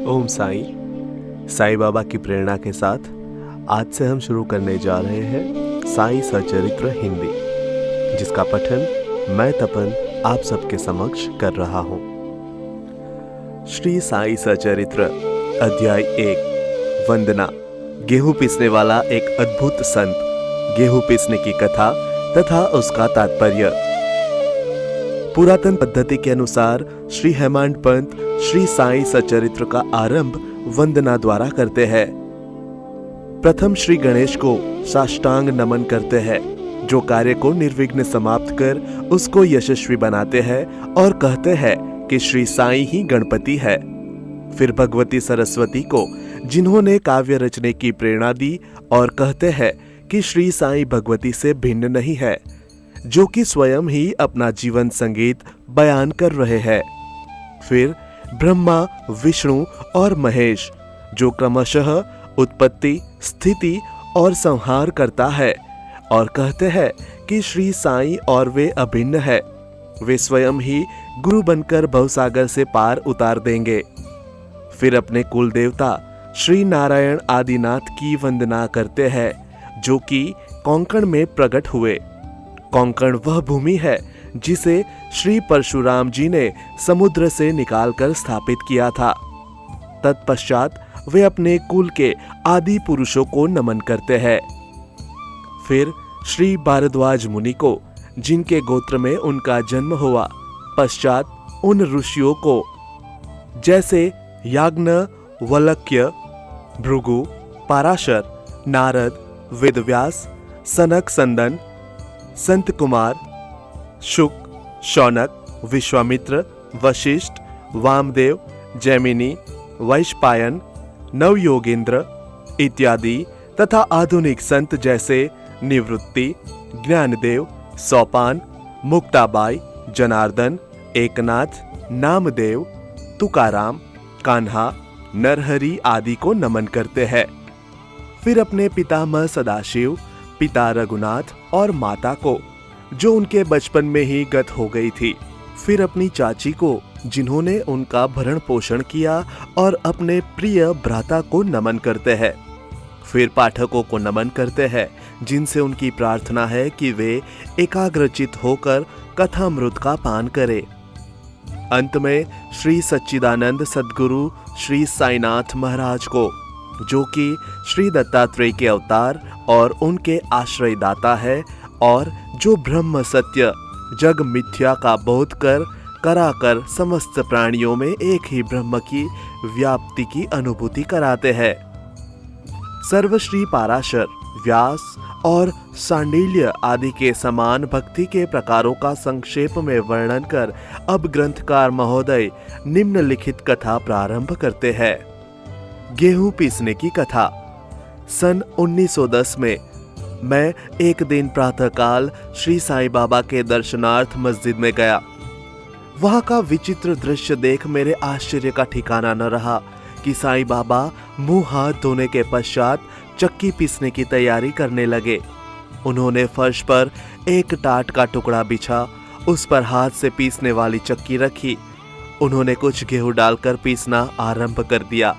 ओम साईं बाबा की प्रेरणा के साथ आज से हम शुरू करने जा रहे हैं साईं सचरित्र हिंदी, जिसका पठन मैं तपन आप सबके समक्ष कर रहा हूं। श्री साईं सचरित्र अध्याय 1 वंदना। गेहूं पीसने वाला एक अद्भुत संत, गेहूं पीसने की कथा तथा उसका तात्पर्य। पुरातन पद्धति के अनुसार श्री हेमांड पंत श्री साईं सचरित्र का आरंभ वंदना द्वारा करते हैं। प्रथम श्री गणेश को साष्टांग नमन करते हैं, जो कार्य को निर्विघ्न समाप्त कर उसको यशस्वी बनाते हैं और कहते हैं कि श्री साईं ही गणपति है। फिर भगवती सरस्वती को, जिन्होंने काव्य रचने की प्रेरणा दी, और कहते हैं कि श्री साईं भगवती से भिन्न नहीं है, जो कि स्वयं ही अपना जीवन संगीत बयान कर रहे हैं। फिर ब्रह्मा, विष्णु और महेश, जो क्रमशः उत्पत्ति, स्थिति और संहार करता है, और कहते हैं कि श्री साईं और वे अभिन्न है, वे स्वयं ही गुरु बनकर भवसागर से पार उतार देंगे। फिर अपने कुल देवता श्री नारायण आदिनाथ की वंदना करते हैं, जो कि कोंकण में प्रकट हुए। कोंकण वह भूमि है जिसे श्री परशुराम जी ने समुद्र से निकालकर स्थापित किया था। तत्पश्चात वे अपने कुल के आदि पुरुषों को नमन करते हैं। फिर श्री भारद्वाज मुनि को, जिनके गोत्र में उनका जन्म हुआ, पश्चात उन ऋषियों को, जैसे याज्ञवल्क्य, भृगु, पराशर, नारद, वेदव्यास, सनक संदन, संत कुमार, शुक, शौनक, विश्वामित्र, वशिष्ठ, वामदेव, जैमिनी, वैशंपायन, नवयोगेंद्र इत्यादि तथा आधुनिक संत जैसे निवृत्ति, ज्ञानदेव, सोपान, मुक्ताबाई, जनार्दन, एकनाथ, नामदेव, तुकाराम, कान्हा, नरहरि आदि को नमन करते हैं। फिर अपने पितामह सदाशिव, पिता रघुनाथ और माता को, जो उनके बचपन में ही गत हो गई थी। फिर अपनी चाची को, जिन्होंने उनका भरण पोषण किया, और अपने प्रिय भ्राता को नमन करते हैं। फिर पाठकों को नमन करते हैं, जिनसे उनकी प्रार्थना है कि वे एकाग्रचित होकर कथामृत का पान करें। अंत में श्री सच्चिदानंद सद्गुरु श्री साईनाथ महाराज को, जो कि श्री दत्तात्रेय के अवतार और उनके आश्रयदाता है, और जो ब्रह्म सत्य जग मिथ्या का बोध कराकर समस्त प्राणियों में एक ही ब्रह्म की व्याप्ति की अनुभूति कराते हैं। सर्वश्री पाराशर, व्यास और सांडिल्य आदि के समान भक्ति के प्रकारों का संक्षेप में वर्णन कर अब ग्रंथकार महोदय निम्नलिखित कथा प्रारंभ करते हैं। गेहूं पीसने की कथा। सन 1910 में मैं एक दिन प्रातःकाल श्री साईं बाबा के दर्शनार्थ मस्जिद में गया। वहां का विचित्र दृश्य देख मेरे आश्चर्य का ठिकाना न रहा कि साईं बाबा मुंह हाथ धोने के पश्चात चक्की पीसने की तैयारी करने लगे। उन्होंने फर्श पर एक टाट का टुकड़ा बिछा, उस पर हाथ से पीसने वाली चक्की रखी। उन्होंने कुछ गेहूं डालकर पीसना आरंभ कर दिया।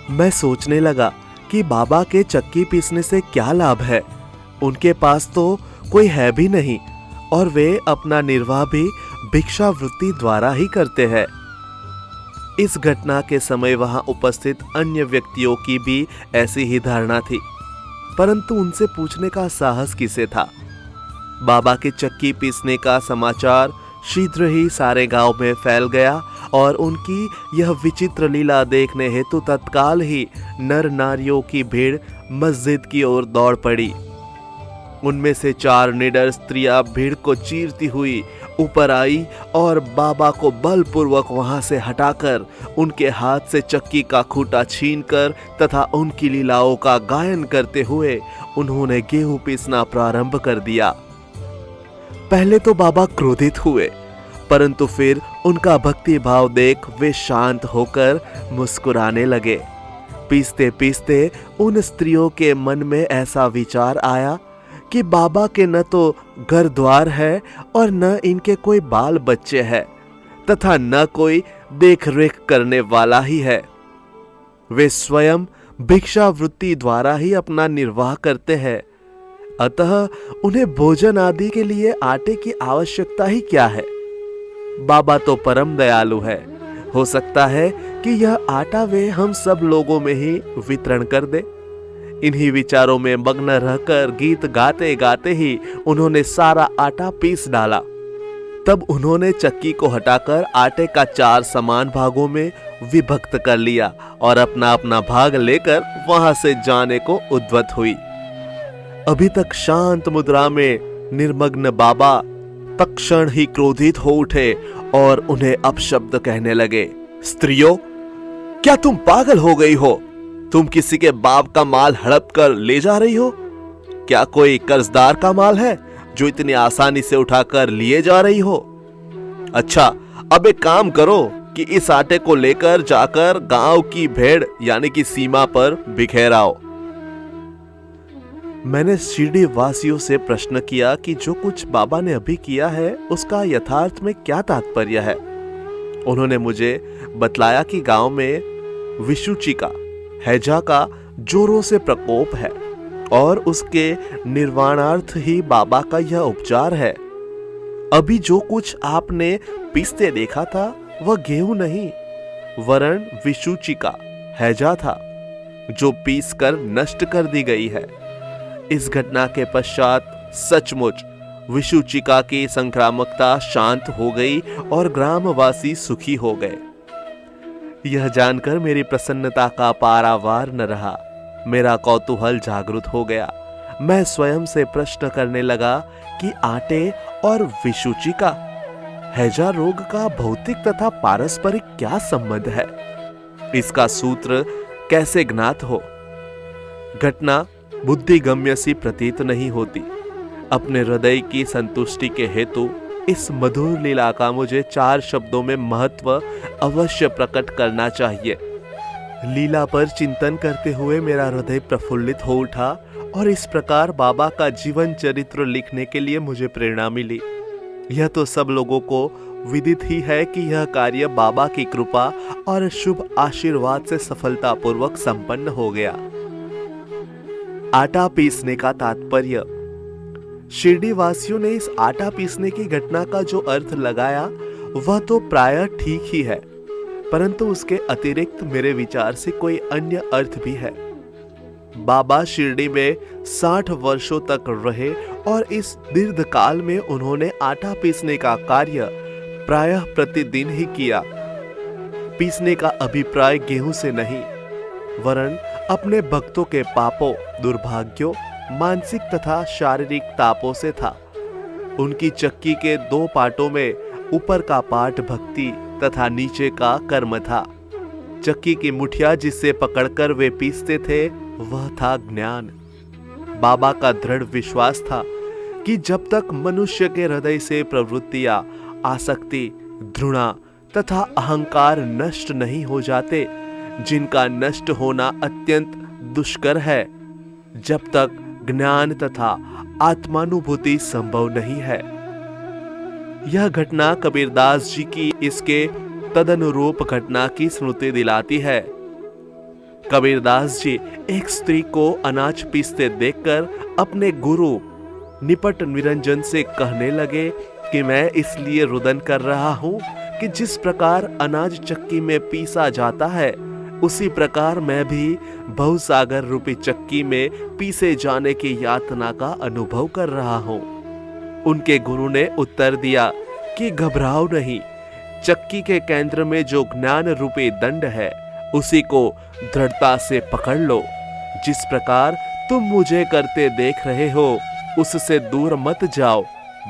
मैं सोचने लगा कि बाबा के चक्की पीसने से क्या लाभ है। उनके पास तो कोई है भी नहीं, और वे अपना निर्वाह भी भिक्षावृत्ति द्वारा ही करते हैं। इस घटना के समय वहां उपस्थित अन्य व्यक्तियों की भी ऐसी ही धारणा थी, परंतु उनसे पूछने का साहस किसे था। बाबा के चक्की पीसने का समाचार शीघ्र ही सारे गांव में फैल गया, और उनकी यह विचित्र लीला देखने हेतु तत्काल ही नर नारियों की भीड़ मस्जिद की ओर दौड़ पड़ी। उनमें से 4 निडर स्त्रियां भीड़ को चीरती हुई ऊपर आई, और बाबा को बलपूर्वक वहां से हटाकर उनके हाथ से चक्की का खूंटा छीनकर तथा उनकी लीलाओं का गायन करते हुए उन्होंने गेहूं पीसना प्रारंभ कर दिया। पहले तो बाबा क्रोधित हुए, परंतु फिर उनका भक्ति भाव देख वे शांत होकर मुस्कुराने लगे। पीसते पीसते उन स्त्रियों के मन में ऐसा विचार आया कि बाबा के न तो घर द्वार है, और न इनके कोई बाल बच्चे हैं, तथा न कोई देख रेख करने वाला ही है। वे स्वयं भिक्षावृत्ति द्वारा ही अपना निर्वाह करते हैं, अतः उन्हें भोजन आदि के लिए आटे की आवश्यकता ही क्या है। बाबा तो परम दयालु है, हो सकता है कि यह आटा वे हम सब लोगों में ही वितरण कर दे। इन्हीं विचारों में मग्न रहकर गीत गाते गाते ही उन्होंने सारा आटा पीस डाला। तब उन्होंने चक्की को हटाकर आटे का 4 समान भागों में विभक्त कर लिया और अपना अपना भाग लेकर वहां से जाने को उद्यत हुई। अभी तक शांत मुद्रा में निर्मग्न बाबा तत्क्षण ही क्रोधित हो उठे और उन्हें अपशब्द कहने लगे। स्त्रियों, क्या तुम पागल हो गई हो? तुम किसी के बाप का माल हड़प कर ले जा रही हो? क्या कोई कर्जदार का माल है जो इतनी आसानी से उठाकर लिए जा रही हो? अच्छा, अब एक काम करो कि इस आटे को लेकर जाकर गांव की भेड़ यानी कि सीमा पर बिखेराओ। मैंने शिरडी वासियों से प्रश्न किया कि जो कुछ बाबा ने अभी किया है उसका यथार्थ में क्या तात्पर्य है। उन्होंने मुझे बतलाया कि गांव में विषुचिका हैजा का जोरों से प्रकोप है और उसके निर्वाणार्थ ही बाबा का यह उपचार है। अभी जो कुछ आपने पीसते देखा था वह गेहूं नहीं वरन विषुचिका हैजा था जो पीस कर नष्ट कर दी गई है। इस घटना के पश्चात सचमुच विषुचिका की संक्रामकता शांत हो गई और ग्रामवासी सुखी हो गए। यह जानकर मेरी प्रसन्नता का पारावार न रहा। मेरा कौतूहल जागृत हो गया। मैं स्वयं से प्रश्न करने लगा कि आटे और विषुचिका हैजा रोग का भौतिक तथा पारस्परिक क्या संबंध है? इसका सूत्र कैसे ज्ञात हो? घटना बुद्धिगम्य सी प्रतीत नहीं होती। अपने हृदय की संतुष्टि के हेतु इस मधुर लीला का मुझे 4 शब्दों में महत्व अवश्य प्रकट करना चाहिए। लीला पर चिंतन करते हुए मेरा हृदय प्रफुल्लित हो उठा और इस प्रकार बाबा का जीवन चरित्र लिखने के लिए मुझे प्रेरणा मिली। यह तो सब लोगों को विदित ही है कि यह कार्य बाबा की कृपा और शुभ आशीर्वाद से सफलतापूर्वक संपन्न हो गया। आटा पीसने का तात्पर्य। शिरडी वासियों ने इस आटा पीसने की घटना का जो अर्थ लगाया वह तो प्रायः ठीक ही है, परंतु उसके अतिरिक्त मेरे विचार से कोई अन्य अर्थ भी है। बाबा शिरडी में 60 वर्षों तक रहे और इस दीर्घ काल में उन्होंने आटा पीसने का कार्य प्रायः प्रतिदिन ही किया। पीसने का अभिप्राय गेहूं से नहीं वरन अपने भक्तों के पापों, दुर्भाग्यों, मानसिक तथा शारीरिक तापों से था। उनकी चक्की के 2 पार्टों में ऊपर का पार्ट भक्ति तथा नीचे का कर्म था। चक्की की मुठिया जिससे पकड़कर वे पीसते थे वह था ज्ञान। बाबा का दृढ़ विश्वास था कि जब तक मनुष्य के हृदय से प्रवृत्तियां, आसक्ति, घृणा तथा अहंकार नष्ट नहीं हो जाते, जिनका नष्ट होना अत्यंत दुष्कर है, जब तक ज्ञान तथा आत्मानुभूति संभव नहीं है। यह घटना कबीरदास जी की इसके तदनुरूप घटना की स्मृति दिलाती है। कबीरदास जी एक स्त्री को अनाज पीसते देखकर अपने गुरु निपट निरंजन से कहने लगे कि मैं इसलिए रुदन कर रहा हूं कि जिस प्रकार अनाज चक्की में पीसा जाता है उसी प्रकार मैं भी भवसागर रूपी चक्की में पीसे जाने की यातना का अनुभव कर रहा हूं। उनके गुरु ने उत्तर दिया कि घबराओ नहीं, चक्की के केंद्र में जो ज्ञान रूपी दंड है उसी को दृढ़ता से पकड़ लो। जिस प्रकार तुम मुझे करते देख रहे हो उससे दूर मत जाओ,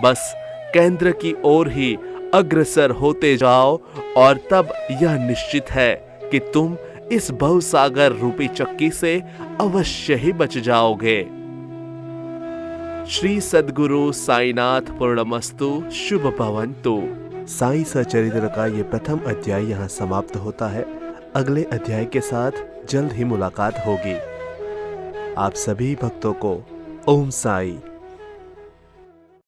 बस केंद्र की ओर ही अग्रसर होते जाओ और तब यह निश्चित है कि तुम इस भवसागर रूपी चक्की से अवश्य ही बच जाओगे। श्री सद्गुरु साईनाथ पूर्णमस्तु। शुभ भवन्तु। साई सचरित्र का ये प्रथम अध्याय यहाँ समाप्त होता है। अगले अध्याय के साथ जल्द ही मुलाकात होगी। आप सभी भक्तों को ओम साई।